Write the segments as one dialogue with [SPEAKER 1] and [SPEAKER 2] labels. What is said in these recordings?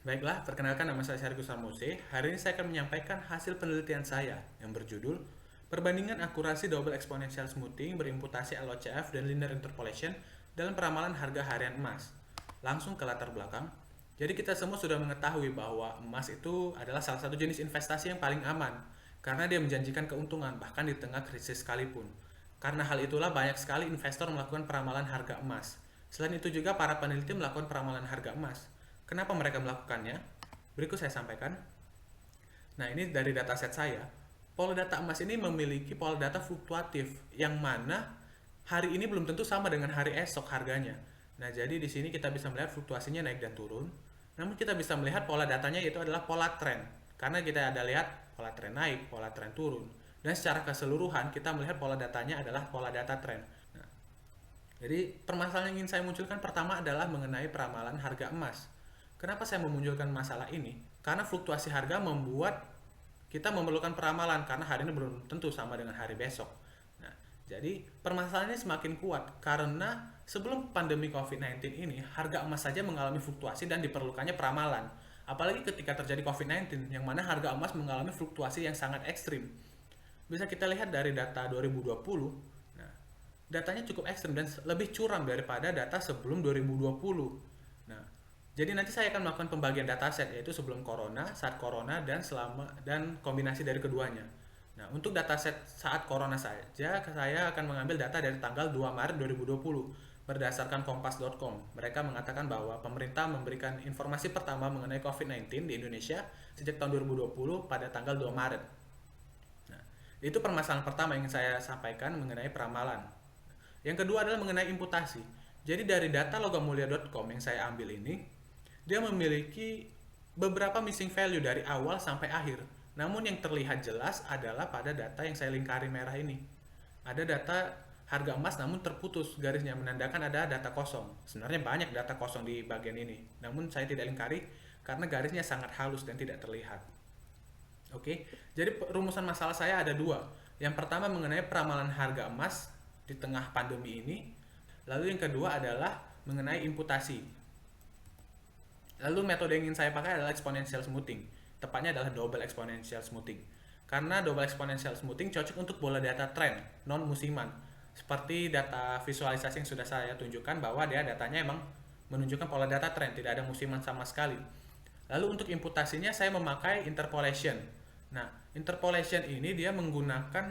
[SPEAKER 1] Baiklah, perkenalkan nama saya Syarif Samose. Hari ini saya akan menyampaikan hasil penelitian saya yang berjudul Perbandingan akurasi double exponential smoothing berimputasi LOCF dan linear interpolation dalam peramalan harga harian emas. Langsung ke latar belakang. Jadi kita semua sudah mengetahui bahwa emas itu adalah salah satu jenis investasi yang paling aman karena dia menjanjikan keuntungan bahkan di tengah krisis sekalipun. Karena hal itulah banyak sekali investor melakukan peramalan harga emas. Selain itu juga para peneliti melakukan peramalan harga emas. Kenapa mereka melakukannya? Berikut saya sampaikan. Nah, ini dari dataset saya. Pola data emas ini memiliki pola data fluktuatif yang mana hari ini belum tentu sama dengan hari esok harganya. Nah, jadi di sini kita bisa melihat fluktuasinya naik dan turun. Namun kita bisa melihat pola datanya itu adalah pola tren. Karena kita ada lihat pola tren naik, pola tren turun. Dan secara keseluruhan kita melihat pola datanya adalah pola data tren. Nah, jadi permasalahan yang ingin saya munculkan pertama adalah mengenai peramalan harga emas. Kenapa saya memunculkan masalah ini? Karena fluktuasi harga membuat kita memerlukan peramalan karena hari ini belum tentu sama dengan hari besok. Nah, jadi permasalahannya semakin kuat karena sebelum pandemi COVID-19 ini harga emas saja mengalami fluktuasi dan diperlukannya peramalan. Apalagi ketika terjadi COVID-19 yang mana harga emas mengalami fluktuasi yang sangat ekstrim. Bisa kita lihat dari data 2020. Nah, datanya cukup ekstrim dan lebih curam daripada data sebelum 2020. Nah, jadi nanti saya akan melakukan pembagian dataset yaitu sebelum corona, saat corona dan selama dan kombinasi dari keduanya. Nah, untuk dataset saat corona saja saya akan mengambil data dari tanggal 2 Maret 2020 berdasarkan kompas.com. Mereka mengatakan bahwa pemerintah memberikan informasi pertama mengenai COVID-19 di Indonesia sejak tahun 2020 pada tanggal 2 Maret. Nah, itu permasalahan pertama yang saya sampaikan mengenai peramalan. Yang kedua adalah mengenai imputasi. Jadi dari data logamulia.com yang saya ambil ini, dia memiliki beberapa missing value dari awal sampai akhir. Namun yang terlihat jelas adalah pada data yang saya lingkari merah ini. Ada data harga emas namun terputus garisnya menandakan ada data kosong. Sebenarnya banyak data kosong di bagian ini. Namun saya tidak lingkari karena garisnya sangat halus dan tidak terlihat. Oke, jadi rumusan masalah saya ada dua. Yang pertama mengenai peramalan harga emas di tengah pandemi ini. Lalu yang kedua adalah mengenai imputasi. Lalu metode yang ingin saya pakai adalah exponential smoothing. Tepatnya adalah double exponential smoothing. Karena double exponential smoothing cocok untuk bola data tren, non musiman. Seperti data visualisasi yang sudah saya tunjukkan bahwa dia datanya emang menunjukkan pola data tren, tidak ada musiman sama sekali. Lalu untuk imputasinya saya memakai interpolation. Nah, interpolation ini dia menggunakan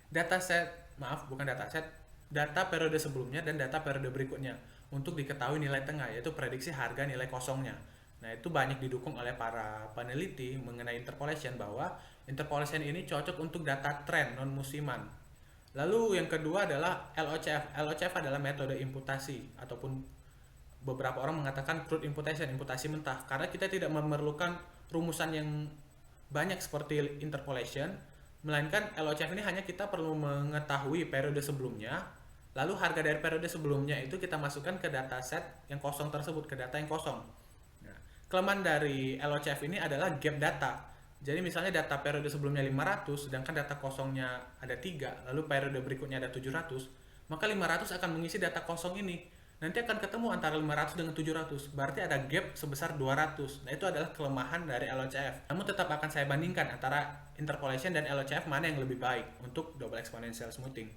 [SPEAKER 1] dataset, maaf bukan dataset, data periode sebelumnya dan data periode berikutnya untuk diketahui nilai tengah, yaitu prediksi harga nilai kosongnya. Nah, itu banyak didukung oleh para peneliti mengenai interpolation bahwa interpolation ini cocok untuk data tren non musiman. Lalu yang kedua adalah LOCF. LOCF adalah metode imputasi ataupun beberapa orang mengatakan crude imputation, imputasi mentah, karena kita tidak memerlukan rumusan yang banyak seperti interpolation, melainkan LOCF ini hanya kita perlu mengetahui periode sebelumnya, lalu harga dari periode sebelumnya itu kita masukkan ke dataset yang kosong tersebut, ke data yang kosong. Nah, kelemahan dari LOCF ini adalah gap data. Jadi misalnya data periode sebelumnya 500, sedangkan data kosongnya ada 3, lalu periode berikutnya ada 700, maka 500 akan mengisi data kosong ini. Nanti akan ketemu antara 500 dengan 700, berarti ada gap sebesar 200. Nah, itu adalah kelemahan dari LOCF. Namun tetap akan saya bandingkan antara interpolation dan LOCF mana yang lebih baik untuk double exponential smoothing.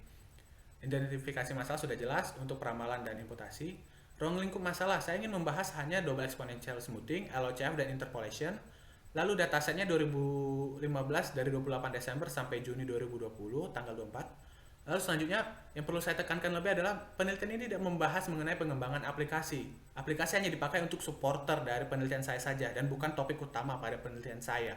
[SPEAKER 1] Identifikasi masalah sudah jelas untuk peramalan dan imputasi. Ruang lingkup masalah, saya ingin membahas hanya double exponential smoothing, LOCF, dan interpolation. Lalu datasetnya 2015 dari 28 Desember sampai Juni 2020, tanggal 24. Lalu selanjutnya yang perlu saya tekankan lebih adalah penelitian ini tidak membahas mengenai pengembangan aplikasi. Aplikasi hanya dipakai untuk supporter dari penelitian saya saja dan bukan topik utama pada penelitian saya.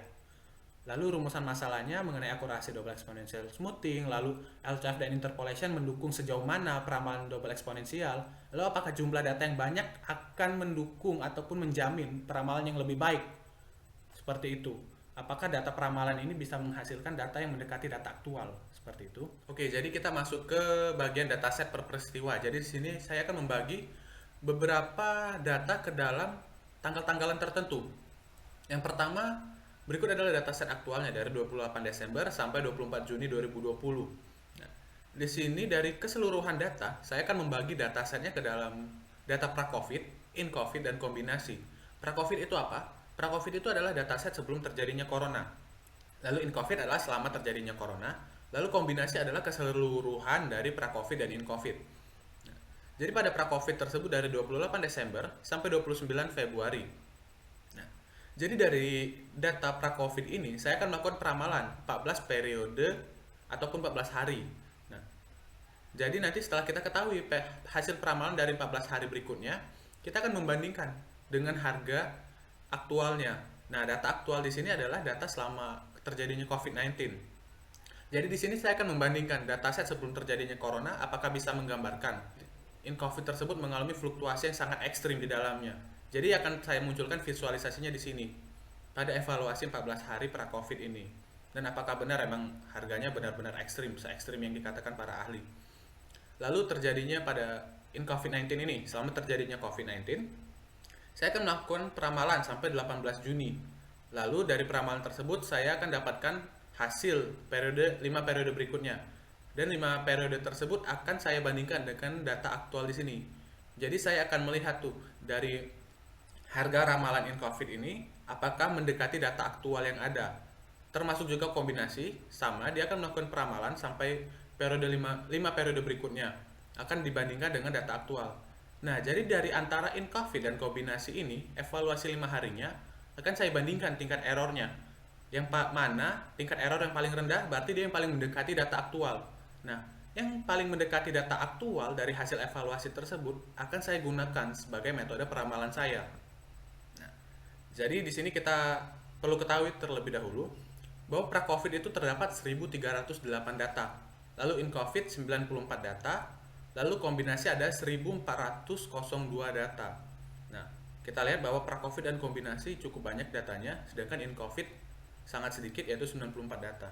[SPEAKER 1] Lalu rumusan masalahnya mengenai akurasi double exponential smoothing, lalu LCF dan interpolation mendukung sejauh mana peramalan double eksponensial, lalu apakah jumlah data yang banyak akan mendukung ataupun menjamin peramalan yang lebih baik. Seperti itu. Apakah data peramalan ini bisa menghasilkan data yang mendekati data aktual? Seperti itu. Oke, jadi kita masuk ke bagian dataset per peristiwa. Jadi di sini saya akan membagi beberapa data ke dalam tanggal-tanggalan tertentu. Yang pertama, berikut adalah dataset aktualnya dari 28 Desember sampai 24 Juni 2020. Nah, di sini dari keseluruhan data, saya akan membagi datasetnya ke dalam data pra-COVID, in-COVID, dan kombinasi. Pra-COVID itu apa? Pra-COVID itu adalah dataset sebelum terjadinya corona. Lalu in-COVID adalah selama terjadinya corona. Lalu kombinasi adalah keseluruhan dari pra-COVID dan in-COVID. Jadi pada pra-COVID tersebut dari 28 Desember sampai 29 Februari. Nah, jadi dari data pra-COVID ini, saya akan melakukan peramalan 14 periode ataupun 14 hari. Nah, jadi nanti setelah kita ketahui hasil peramalan dari 14 hari berikutnya, kita akan membandingkan dengan harga aktualnya. Nah, data aktual di sini adalah data selama terjadinya COVID-19. Jadi di sini saya akan membandingkan dataset sebelum terjadinya corona, apakah bisa menggambarkan in COVID tersebut mengalami fluktuasi yang sangat ekstrim di dalamnya. Jadi akan saya munculkan visualisasinya di sini pada evaluasi 14 hari pra COVID ini. Dan apakah benar emang harganya benar-benar ekstrim, se-ekstrim yang dikatakan para ahli. Lalu terjadinya pada in COVID-19 ini, selama terjadinya COVID-19, saya akan melakukan peramalan sampai 18 Juni. Lalu dari peramalan tersebut saya akan dapatkan hasil 5 periode berikutnya. Dan 5 periode tersebut akan saya bandingkan dengan data aktual di sini. Jadi saya akan melihat tuh dari harga ramalan in COVID ini apakah mendekati data aktual yang ada. Termasuk juga kombinasi sama dia akan melakukan peramalan sampai periode 5 periode berikutnya akan dibandingkan dengan data aktual. Nah, jadi dari antara in COVID dan kombinasi ini, evaluasi 5 harinya akan saya bandingkan tingkat errornya. Yang mana tingkat error yang paling rendah berarti dia yang paling mendekati data aktual. Nah, yang paling mendekati data aktual dari hasil evaluasi tersebut akan saya gunakan sebagai metode peramalan saya. Nah, jadi di sini kita perlu ketahui terlebih dahulu bahwa pra-COVID itu terdapat 1308 data, lalu in COVID 94 data, lalu kombinasi ada 1402 data. Nah, kita lihat bahwa pra-COVID dan kombinasi cukup banyak datanya, sedangkan in COVID sangat sedikit yaitu 94 data.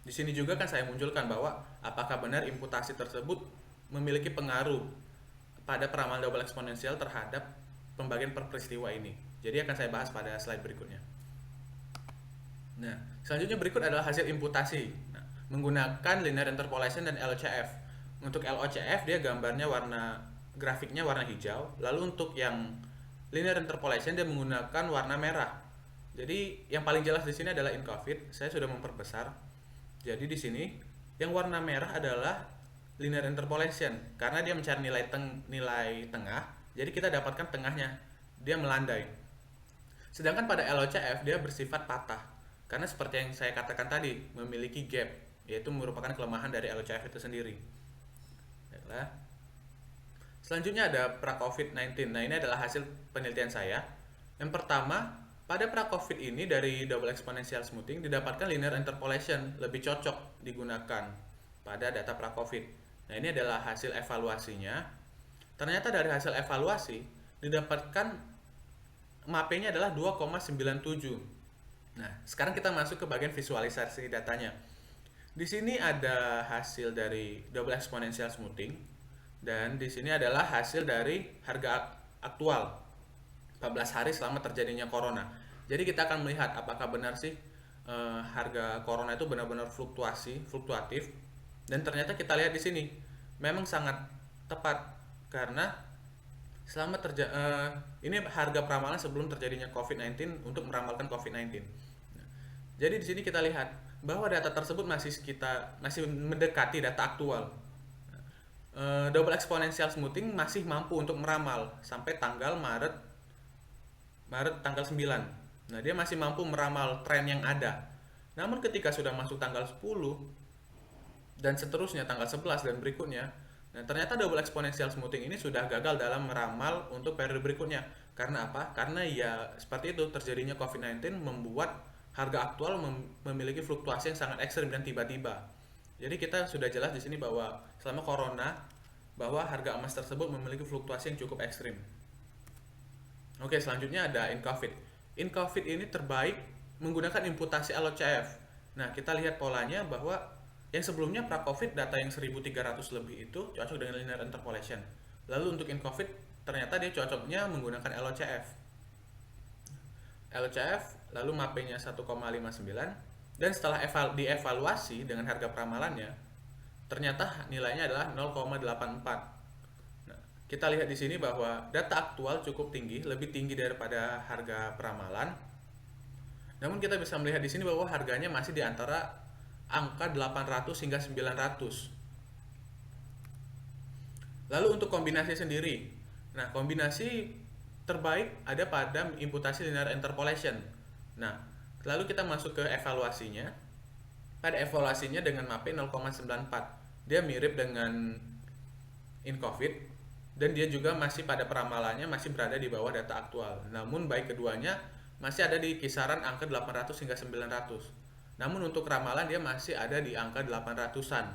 [SPEAKER 1] Di sini juga kan saya munculkan bahwa apakah benar imputasi tersebut memiliki pengaruh pada peramalan double eksponensial terhadap pembagian per peristiwa ini. Jadi akan saya bahas pada slide berikutnya. Nah, selanjutnya berikut adalah hasil imputasi. Nah, menggunakan linear interpolation dan LOCF. Untuk LOCF dia gambarnya grafiknya warna hijau, lalu untuk yang linear interpolation dia menggunakan warna merah. Jadi yang paling jelas di sini adalah in COVID. Saya sudah memperbesar. Jadi di sini yang warna merah adalah linear interpolation karena dia mencari nilai tengah. Jadi kita dapatkan tengahnya. Dia melandai. Sedangkan pada LOCF dia bersifat patah. Karena seperti yang saya katakan tadi, memiliki gap, yaitu merupakan kelemahan dari LOCF itu sendiri. Baiklah. Selanjutnya ada pra-COVID-19. Nah, ini adalah hasil penelitian saya. Yang pertama, pada pra-COVID ini dari double exponential smoothing didapatkan linear interpolation lebih cocok digunakan pada data pra-COVID. Nah, ini adalah hasil evaluasinya. Ternyata dari hasil evaluasi didapatkan MAP-nya adalah 2,97. Nah, sekarang kita masuk ke bagian visualisasi datanya. Di sini ada hasil dari double exponential smoothing dan di sini adalah hasil dari harga aktual 14 hari selama terjadinya corona. Jadi kita akan melihat apakah benar sih harga corona itu benar-benar fluktuatif dan ternyata kita lihat di sini memang sangat tepat karena selama ini harga peramalan sebelum terjadinya COVID-19 untuk meramalkan COVID-19. Jadi di sini kita lihat bahwa data tersebut masih mendekati data aktual. Double exponential smoothing masih mampu untuk meramal sampai tanggal Maret tanggal 9. Nah, dia masih mampu meramal tren yang ada. Namun ketika sudah masuk tanggal 10 dan seterusnya tanggal 11 dan berikutnya, nah ternyata double exponential smoothing ini sudah gagal dalam meramal untuk periode berikutnya. Karena apa? Karena ya seperti itu terjadinya COVID-19 membuat harga aktual memiliki fluktuasi yang sangat ekstrim dan tiba-tiba. Jadi kita sudah jelas di sini bahwa selama corona bahwa harga emas tersebut memiliki fluktuasi yang cukup ekstrim. Oke, selanjutnya ada in COVID. In COVID ini terbaik menggunakan imputasi LOCF. Nah, kita lihat polanya bahwa yang sebelumnya pra-COVID data yang 1300 lebih itu cocok dengan linear interpolation. Lalu untuk in COVID ternyata dia cocoknya menggunakan LOCF. Lalu MAP-nya 1,59 dan setelah dievaluasi dengan harga peramalannya ternyata nilainya adalah 0,84. Nah, kita lihat di sini bahwa data aktual cukup tinggi, lebih tinggi daripada harga peramalan. Namun kita bisa melihat di sini bahwa harganya masih di antara angka 800 hingga 900. Lalu untuk kombinasi sendiri. Nah, kombinasi terbaik ada pada imputasi linear interpolation. Nah, lalu kita masuk ke evaluasinya. Pada evaluasinya dengan MAPE 0,94. Dia mirip dengan InCovid dan dia juga masih pada peramalannya masih berada di bawah data aktual. Namun baik keduanya masih ada di kisaran angka 800 hingga 900. Namun untuk ramalan dia masih ada di angka 800-an.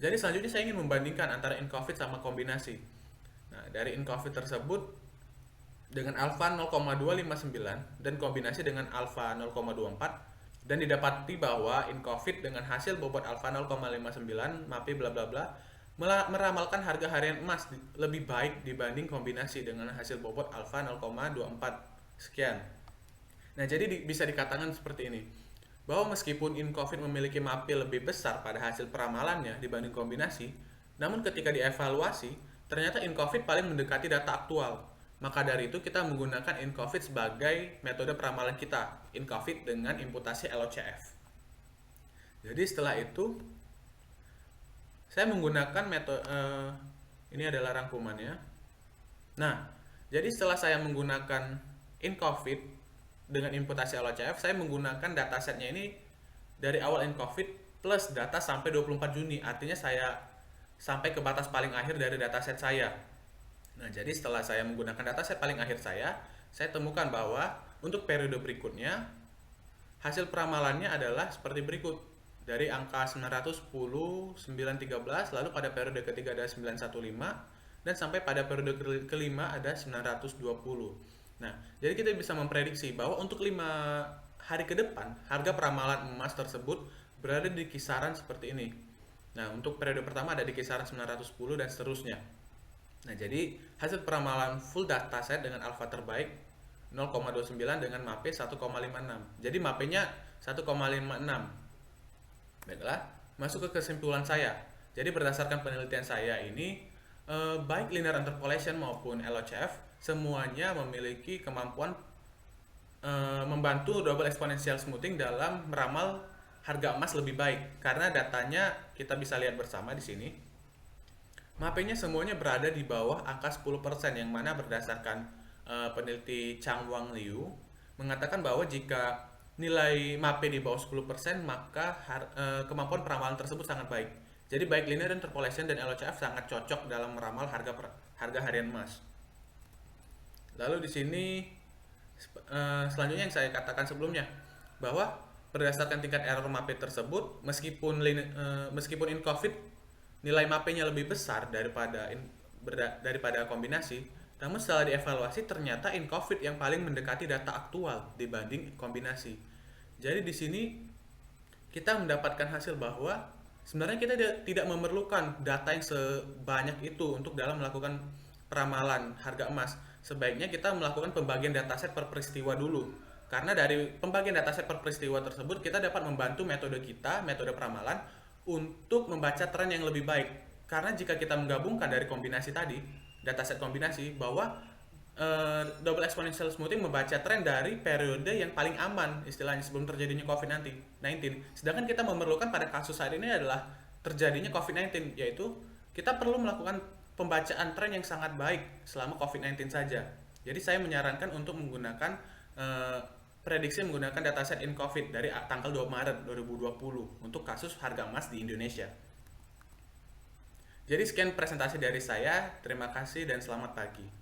[SPEAKER 1] Jadi selanjutnya saya ingin membandingkan antara InCovid sama kombinasi. Nah, dari InCovid tersebut dengan alfa 0,259 dan kombinasi dengan alfa 0,24 dan didapati bahwa InCovid dengan hasil bobot alfa 0,59 MAPI bla bla bla meramalkan harga harian emas lebih baik dibanding kombinasi dengan hasil bobot alfa 0,24 sekian. Nah, jadi bisa dikatakan seperti ini, bahwa meskipun InCovid memiliki MAPI lebih besar pada hasil peramalannya dibanding kombinasi, namun ketika dievaluasi, ternyata InCovid paling mendekati data aktual. Maka dari itu kita menggunakan InCovid sebagai metode peramalan kita, InCovid dengan imputasi LOCF. Jadi setelah itu, saya menggunakan metode, ini adalah rangkumannya. Nah, jadi setelah saya menggunakan InCovid dengan imputasi LOCF, saya menggunakan datasetnya ini dari awal InCovid plus data sampai 24 Juni. Artinya saya sampai ke batas paling akhir dari dataset saya. Nah, jadi setelah saya menggunakan dataset paling akhir saya temukan bahwa untuk periode berikutnya hasil peramalannya adalah seperti berikut. Dari angka 910, 913, lalu pada periode ketiga ada 915, dan sampai pada periode kelima ada 920. Nah, jadi kita bisa memprediksi bahwa untuk 5 hari ke depan, harga peramalan emas tersebut berada di kisaran seperti ini. Nah, untuk periode pertama ada di kisaran 910 dan seterusnya. Nah, jadi hasil peramalan full dataset dengan alfa terbaik 0,29 dengan MAPE 1,56. Jadi MAPE-nya 1,56. Baiklah, masuk ke kesimpulan saya. Jadi berdasarkan penelitian saya ini, baik linear interpolation maupun LOCF semuanya memiliki kemampuan membantu double exponential smoothing dalam meramal harga emas lebih baik, karena datanya kita bisa lihat bersama di sini. MAPE-nya semuanya berada di bawah angka 10%, yang mana berdasarkan peneliti Chang Wang Liu mengatakan bahwa jika nilai MAPE di bawah 10%, maka kemampuan peramalan tersebut sangat baik. Jadi baik linear interpolation dan LOCF sangat cocok dalam meramal harga harian emas. Lalu di sini selanjutnya yang saya katakan sebelumnya, bahwa berdasarkan tingkat error MAPE tersebut, meskipun InCovid nilai MAPE-nya lebih besar daripada kombinasi, namun setelah dievaluasi ternyata InCovid yang paling mendekati data aktual dibanding kombinasi. Jadi di sini kita mendapatkan hasil bahwa sebenarnya kita tidak memerlukan data yang sebanyak itu untuk dalam melakukan peramalan harga emas. Sebaiknya kita melakukan pembagian dataset per peristiwa dulu. Karena dari pembagian dataset per peristiwa tersebut kita dapat membantu metode peramalan untuk membaca tren yang lebih baik. Karena jika kita menggabungkan dari kombinasi tadi, dataset kombinasi, bahwa double exponential smoothing membaca tren dari periode yang paling aman, istilahnya sebelum terjadinya COVID-19. Sedangkan kita memerlukan pada kasus saat ini adalah terjadinya COVID-19, yaitu kita perlu melakukan pembacaan tren yang sangat baik selama COVID-19 saja. Jadi saya menyarankan untuk menggunakan prediksi menggunakan dataset InCovid dari tanggal 2 Maret 2020 untuk kasus harga emas di Indonesia. Jadi sekian presentasi dari saya, terima kasih dan selamat pagi.